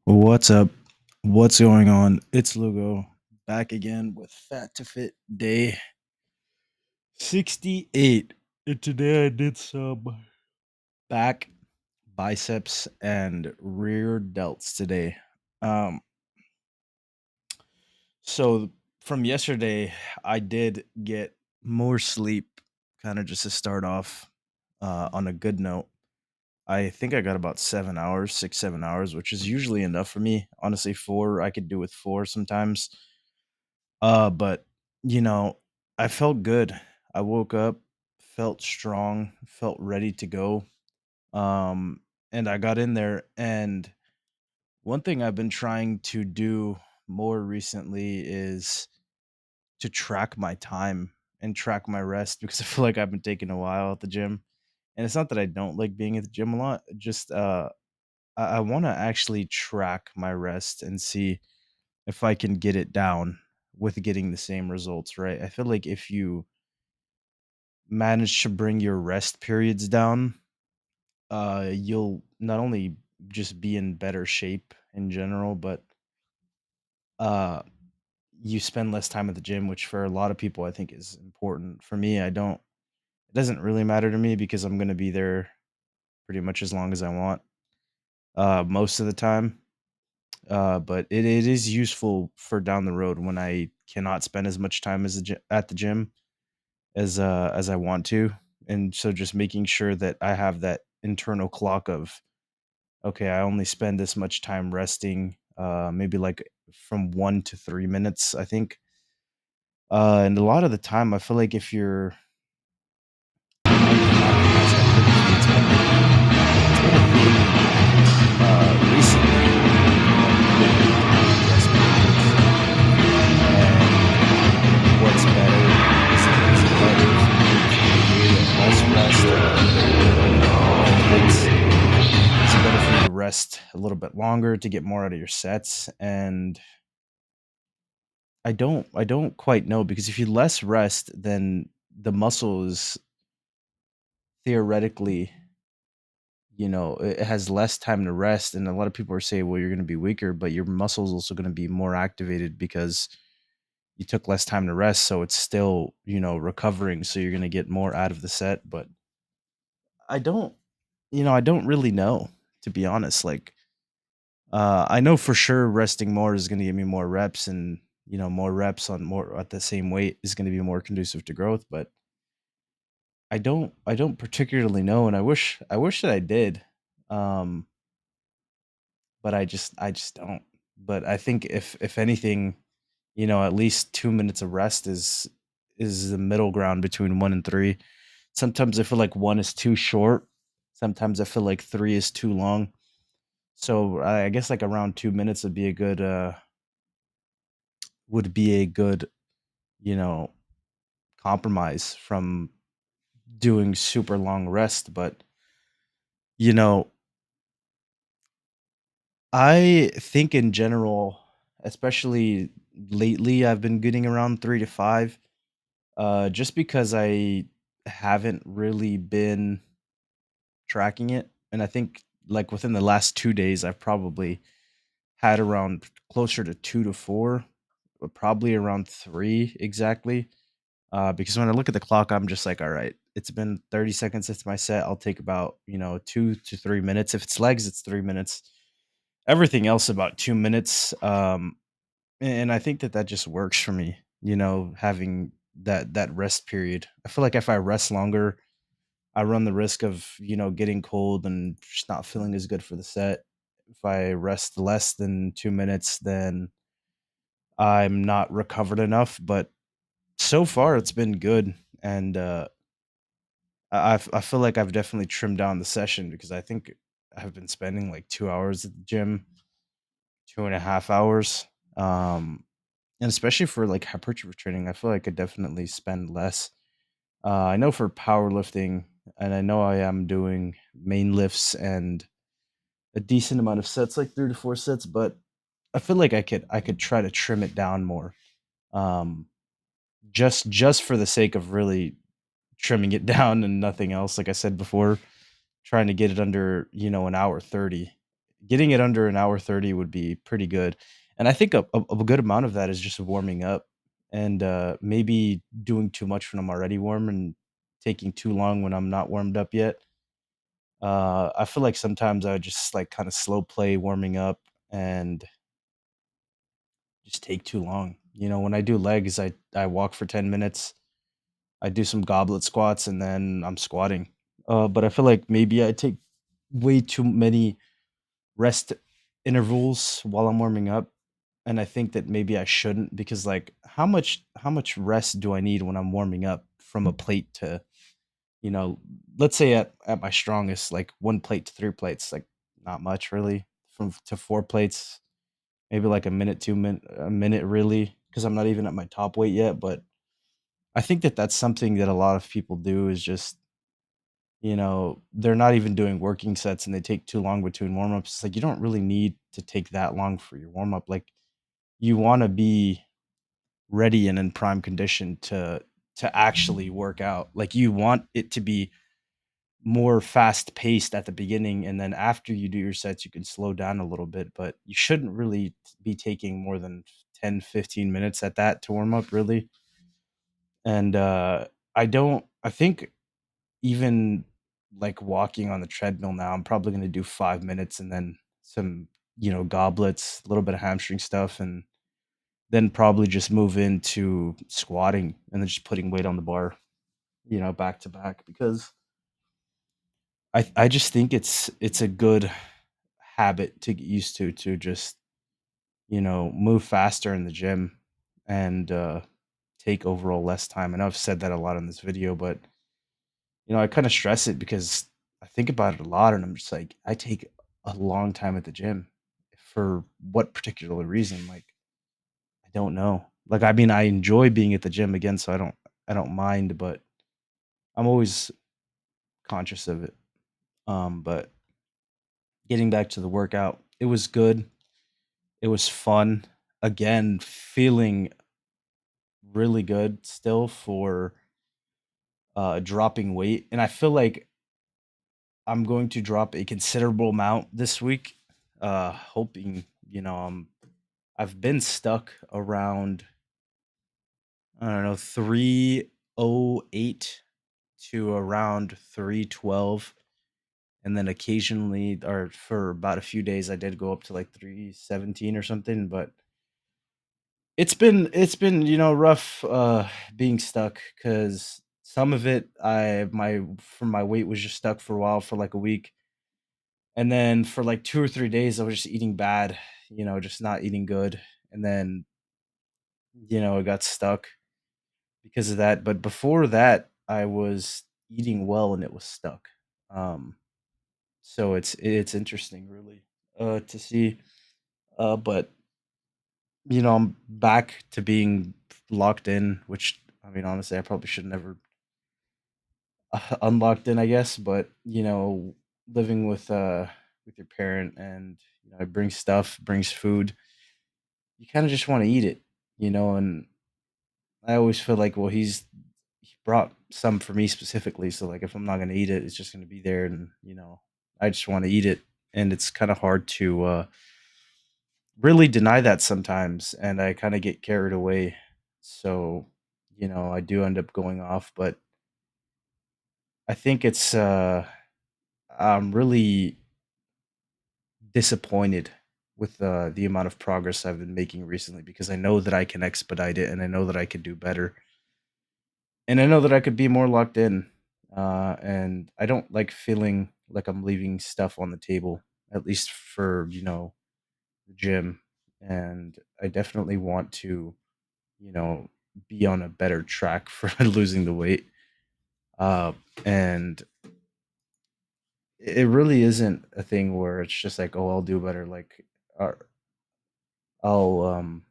What's up? What's going on? It's Lugo back again with Fat to Fit Day 68. And today I did some back, biceps, and rear delts today. Um, so from yesterday, I did get more sleep, kind of just to start off on a good note. I think I got about 7 hours, 6, 7 hours, which is usually enough for me. Honestly, four I could do with four sometimes. But you know, I felt good. I woke up, felt strong, felt ready to go. Um, and I got in there. And one thing I've been trying to do more recently is to track my time and track my rest because I feel like I've been taking a while at the gym. And it's not that I don't like being at the gym a lot, just I want to actually track my rest and see if I can get it down with getting the same results, right? I feel like if you manage to bring your rest periods down, you'll not only just be in better shape in general, but uh, you spend less time at the gym, which for a lot of people I think is important. For me, I don't. It doesn't really matter to me because I'm gonna be there pretty much as long as I want, most of the time. But it is useful for down the road when I cannot spend as much time at the gym as I want to. And so just making sure that I have that internal clock of okay, I only spend this much time resting, maybe like from 1 to 3 minutes, I think. And a lot of the time, I feel like if you're trying to optimize hypertrophy, it's been a really recently like looking into rest periods and what's better. Is it better for me to do less rest and more intense? Is it better for you to rest a little bit longer to get more out of your sets? And I don't quite know because if you less rest, then the muscle is theoretically, it has less time to rest. And a lot of people are saying, well, you're going to be weaker, but your muscle is also going to be more activated because you took less time to rest. So it's still, recovering. So you're going to get more out of the set. But I don't, I don't really know, to be honest. Like, I know for sure resting more is going to give me more reps, and more reps on more at the same weight is going to be more conducive to growth. But I don't particularly know, and I wish that I did, um, but I just don't. But I think if anything, at least 2 minutes of rest is the middle ground between 1 and 3. Sometimes I feel like 1 is too short. Sometimes I feel like 3 is too long. So I guess like around 2 minutes would be a good you know compromise from doing super long rest. But you know I think in general, especially lately, I've been getting around 3 to 5, just because I haven't really been tracking it. And I think like within the last 2 days, I've probably had around closer to 2 to 4, but probably around 3 exactly. Because when I look at the clock, I'm just like, all right, it's been 30 seconds since my set. I'll take about, 2 to 3 minutes. If it's legs, it's 3 minutes. Everything else about 2 minutes. And I think that that just works for me, having that rest period. I feel like if I rest longer, I run the risk of, getting cold and just not feeling as good for the set. If I rest less than 2 minutes, then I'm not recovered enough. But so far, it's been good. And I feel like I've definitely trimmed down the session because I think I've been spending like 2 hours at the gym, 2.5 hours. And especially for like hypertrophy training, I feel like I could definitely spend less. I know for powerlifting, and I know I am doing main lifts and a decent amount of sets, like 3 to 4 sets, but I feel like I could try to trim it down more. Um, just for the sake of really trimming it down and nothing else. Like I said before, trying to get it under, an hour 30. getting it under an hour 30 would be pretty good. And I think a good amount of that is just warming up and maybe doing too much when I'm already warm and taking too long when I'm not warmed up yet. I feel like sometimes I just like kind of slow play warming up and just take too long. You know, when I do legs, I walk for 10 minutes, I do some goblet squats, and then I'm squatting. But I feel like maybe I take way too many rest intervals while I'm warming up, and I think that maybe I shouldn't because like how much rest do I need when I'm warming up from a plate to, you know, let's say at my strongest, like 1 plate to 3 plates, like not much really. From to 4 plates, maybe like a minute, 2 minute, a minute really, because I'm not even at my top weight yet. But I think that that's something that a lot of people do is just, they're not even doing working sets and they take too long between warm ups. It's like you don't really need to take that long for your warm up. Like you want to be ready and in prime condition to actually work out. Like you want it to be more fast paced at the beginning, and then after you do your sets you can slow down a little bit, but you shouldn't really be taking more than 10-15 minutes at that to warm up really. And I think even like walking on the treadmill now, I'm probably going to do 5 minutes and then some, goblets, a little bit of hamstring stuff, and then probably just move into squatting and then just putting weight on the bar, back to back, because I just think it's a good habit to get used to just, move faster in the gym and take overall less time. I know I've said that a lot in this video, but I kind of stress it because I think about it a lot and I'm just like, I take a long time at the gym for what particular reason? Like, I don't know. Like, I mean, I enjoy being at the gym again, so I don't mind, but I'm always conscious of it. But getting back to the workout, it was good. It was fun. Again, feeling really good still for dropping weight. And I feel like I'm going to drop a considerable amount this week. Hoping, I've been stuck around, I don't know, 308 to around 312. And then occasionally, or for about a few days, I did go up to like 317 or something. But it's been rough being stuck because some of it I my from my weight was just stuck for a while for like a week. And then for like 2 or 3 days, I was just eating bad, just not eating good, and then, it got stuck because of that, but before that, I was eating well and it was stuck. Um, so it's interesting really, to see, but, I'm back to being locked in, which, I mean, honestly, I probably should never unlocked in, I guess, but, living with your parent and, it brings stuff, brings food. You kind of just want to eat it, and I always feel like, well, he brought some for me specifically, so like if I'm not gonna eat it, it's just gonna be there, and I just want to eat it, and it's kind of hard to really deny that sometimes, and I kind of get carried away, so I do end up going off, but I think I'm really disappointed with the amount of progress I've been making recently because I know that I can expedite it and I know that I could do better. And I know that I could be more locked in. And I don't like feeling like I'm leaving stuff on the table, at least for, the gym. And I definitely want to, you know, be on a better track for losing the weight. Uh, and it really isn't a thing where it's just like, oh, I'll do better. Like, uh, I'll,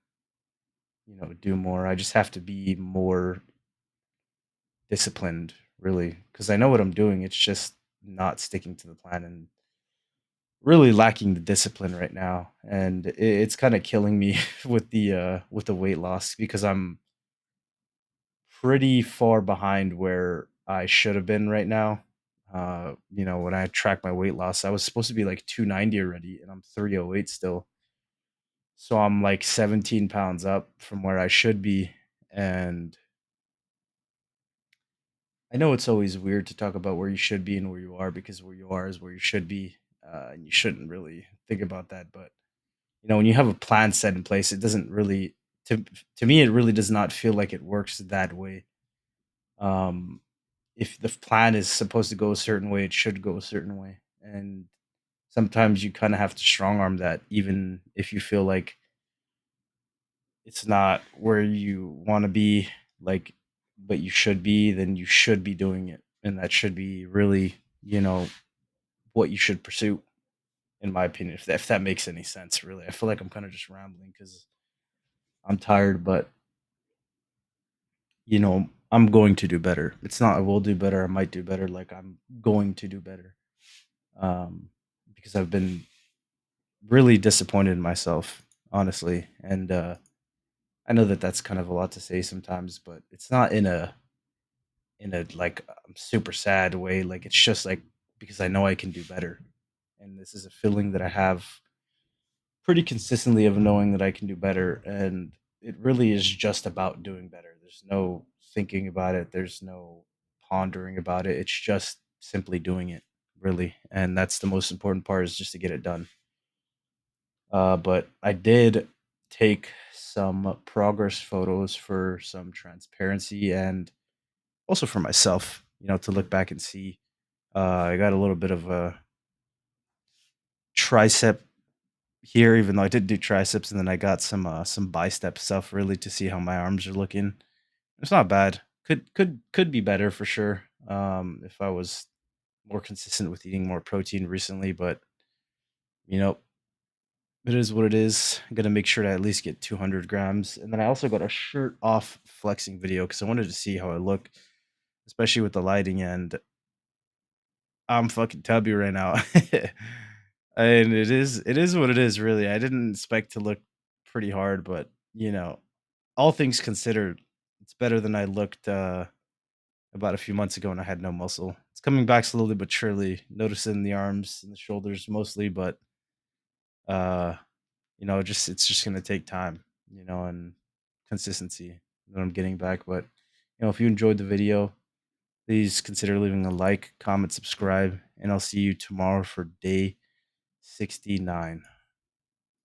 do more. I just have to be more disciplined, really, because I know what I'm doing. It's just not sticking to the plan and really lacking the discipline right now. And it's kind of killing me with the weight loss because I'm pretty far behind where I should have been right now. When I track my weight loss, I was supposed to be like 290 already, and I'm 308 still. So I'm like 17 pounds up from where I should be. And I know it's always weird to talk about where you should be and where you are because where you are is where you should be. And you shouldn't really think about that. But, when you have a plan set in place, it doesn't really, to me, it really does not feel like it works that way. Um, if the plan is supposed to go a certain way, it should go a certain way. And sometimes you kind of have to strong arm that, even if you feel like it's not where you want to be, like, but you should be, then you should be doing it. And that should be really, you know, what you should pursue, in my opinion, if that makes any sense, really. I feel like I'm kind of just rambling because I'm tired, but, I'm going to do better. It's not I will do better, I might do better. Like, I'm going to do better. Um, because I've been really disappointed in myself, honestly. And I know that that's kind of a lot to say sometimes, but it's not in a like super sad way. Like, it's just like because I know I can do better, and this is a feeling that I have pretty consistently of knowing that I can do better, and it really is just about doing better. There's no thinking about it. There's no pondering about it. It's just simply doing it, really, and that's the most important part, is just to get it done. But I did take some progress photos for some transparency and also for myself, to look back and see. I got a little bit of a tricep here, even though I did do triceps, and then I got some bicep stuff really to see how my arms are looking. It's not bad. Could be better for sure. If I was more consistent with eating more protein recently, but you know, it is what it is. I'm gonna make sure to at least get 200 grams, and then I also got a shirt off flexing video because I wanted to see how I look, especially with the lighting. And I'm fucking tubby right now. And it is what it is, really. I didn't expect to look pretty hard, but, all things considered, it's better than I looked, about a few months ago when I had no muscle. It's coming back slowly but surely, noticing the arms and the shoulders mostly, but, uh, just it's just gonna take time, and consistency that I'm getting back. But, if you enjoyed the video, please consider leaving a like, comment, subscribe, and I'll see you tomorrow for day 69.